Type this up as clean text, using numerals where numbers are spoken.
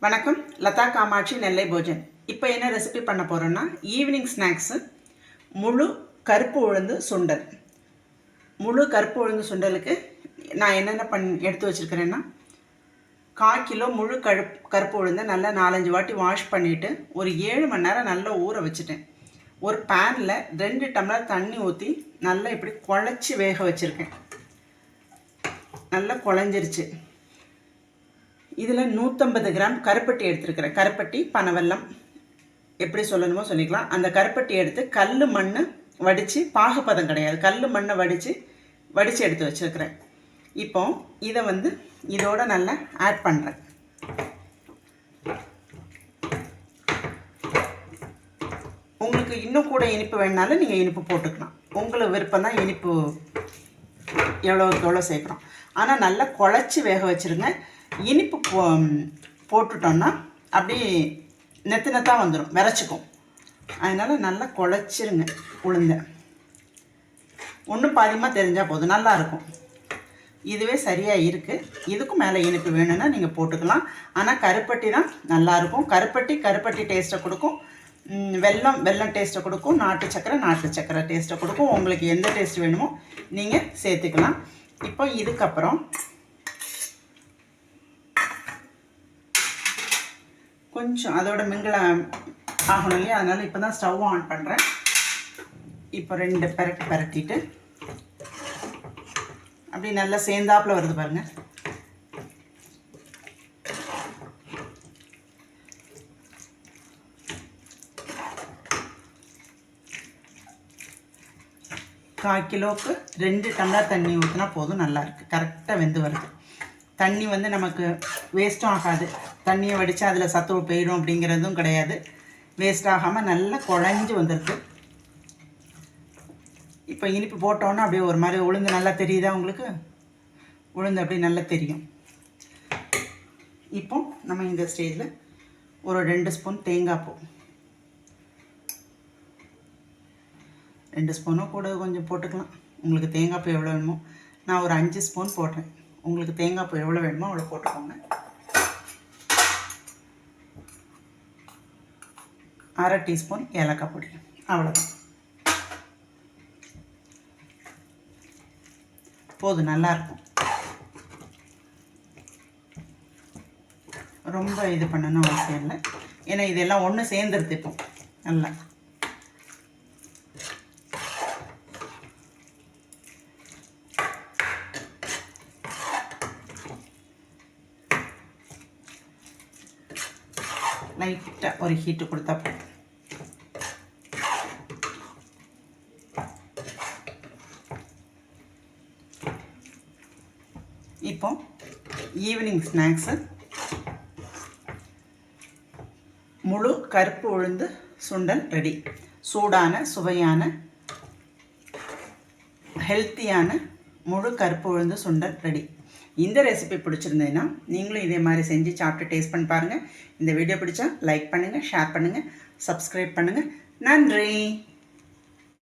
வணக்கம், லதா காமாட்சி நெல்லை போஜன். இப்போ என்ன ரெசிபி பண்ண போகிறோன்னா, ஈவினிங் ஸ்நாக்ஸு முழு கருப்பு உளுந்து சுண்டல். முழு கருப்பு உளுந்து சுண்டலுக்கு நான் என்னென்ன எடுத்து வச்சுருக்கிறேன்னா, 1/4 கிலோ முழு கருப்பு உளுந்தை நல்லா 4-5 வாட்டி வாஷ் பண்ணிவிட்டு ஒரு 7 மணி நேரம் நல்லா ஊற வச்சுட்டேன். ஒரு பேனில் 2 டம்ளர் தண்ணி ஊற்றி நல்லா இப்படி குழச்சி வேக வச்சுருக்கேன். நல்லா குழஞ்சிருச்சு. இதில் 150 கிராம் கருப்பட்டி எடுத்துருக்கிறேன். கருப்பட்டி பனவெல்லம் எப்படி சொல்லணுமோ சொல்லிக்கலாம். அந்த கருப்பட்டி எடுத்து கல் மண் வடித்து, பாகுப்பதம் கிடையாது, கல் மண்ணை வடித்து எடுத்து வச்சுருக்கிறேன். இப்போ இதை இதோட நல்லா ஆட் பண்ணுறேன். உங்களுக்கு இன்னும் கூட இனிப்பு வேணுனாலும் நீங்கள் இனிப்பு போட்டுக்கலாம். உங்களுக்கு விருப்பம் தான் இனிப்பு எவ்வளோக்கு எவ்வளோ சேர்க்குறோம். ஆனால் நல்லா குழச்சி வேக வச்சுருங்க. இனிப்பு போட்டுட்டோன்னா அப்படியே நெத்தாக வந்துடும், விரைச்சிக்கும். அதனால் நல்லா குழச்சிருங்க. உளுந்த ஒன்றும் பாதியமாக தெரிஞ்சால் போதும், நல்லாயிருக்கும். இதுவே சரியாக இருக்குது. இதுக்கும் மேலே இனிப்பு வேணும்னா நீங்கள் போட்டுக்கலாம். ஆனால் கருப்பட்டி தான் நல்லாயிருக்கும். கருப்பட்டி டேஸ்ட்டை கொடுக்கும். வெல்லம் டேஸ்ட்டை கொடுக்கும். நாட்டு சக்கரை டேஸ்ட்டை கொடுக்கும். உங்களுக்கு எந்த டேஸ்ட் வேணுமோ நீங்கள் சேர்த்துக்கலாம். இப்போ இதுக்கப்புறம் கொஞ்சம் அதோட மிங்கில் ஆகணும் இல்லையா, அதனால் இப்போ தான் ஸ்டவ் ஆன் பண்ணுறேன். இப்போ 2 பரட்டிட்டு அப்படி நல்லா சேர்ந்தாப்பில் வருது பாருங்கள். கால் கிலோவுக்கு 2 டம்ளர் தண்ணி ஊற்றினா போதும். நல்லாயிருக்கு, கரெக்டாக வெந்து வருது. தண்ணி நமக்கு வேஸ்ட்டும் ஆகாது. தண்ணியை வடித்தா அதில் சத்து போயிடும் அப்படிங்கிறதும் கிடையாது. வேஸ்ட் ஆகாமல் நல்லா குழஞ்சி வந்துருக்கு. இப்போ இனிப்பு போட்டோன்னா அப்படியே ஒரு மாதிரி உளுந்து நல்லா தெரியுதா உங்களுக்கு? உளுந்து அப்படியே நல்லா தெரியும். இப்போ நம்ம இந்த ஸ்டேஜில் ஒரு 2 ஸ்பூன் தேங்காய் பூ, 2 ஸ்பூனோ கூட கொஞ்சம் போட்டுக்கலாம். உங்களுக்கு தேங்காய் பூ எவ்வளோ வேணுமோ. நான் ஒரு 5 ஸ்பூன் போடுறேன். உங்களுக்கு தேங்காய் பூ எவ்வளோ வேணுமோ அவ்வளோ போட்டுக்கோங்க. 1/2 டீஸ்பூன் ஏலக்காய் பொடி, அவ்வளோதான் போதும். நல்லாயிருக்கும். ரொம்ப இது பண்ணணும் அவசியம் இல்லை, ஏன்னா இதெல்லாம் ஒன்று சேர்ந்துருது. இப்போ நல்லா லைட்டாக ஒரு ஹீட்டு கொடுத்தா போதும். இப்போ ஈவினிங் ஸ்நாக்ஸு முழு கருப்பு உளுந்து சுண்டல் ரெடி. சூடான, சுவையான, ஹெல்த்தியான முழு கருப்பு உளுந்து சுண்டல் ரெடி. இந்த ரெசிபி பிடிச்சிருந்ததுன்னா நீங்களும் இதே மாதிரி செஞ்சு சாப்பிட்டு டேஸ்ட் பண்ணி பாருங்கள். இந்த வீடியோ பிடிச்சா லைக் பண்ணுங்கள், ஷேர் பண்ணுங்கள், சப்ஸ்கிரைப் பண்ணுங்கள். நன்றி.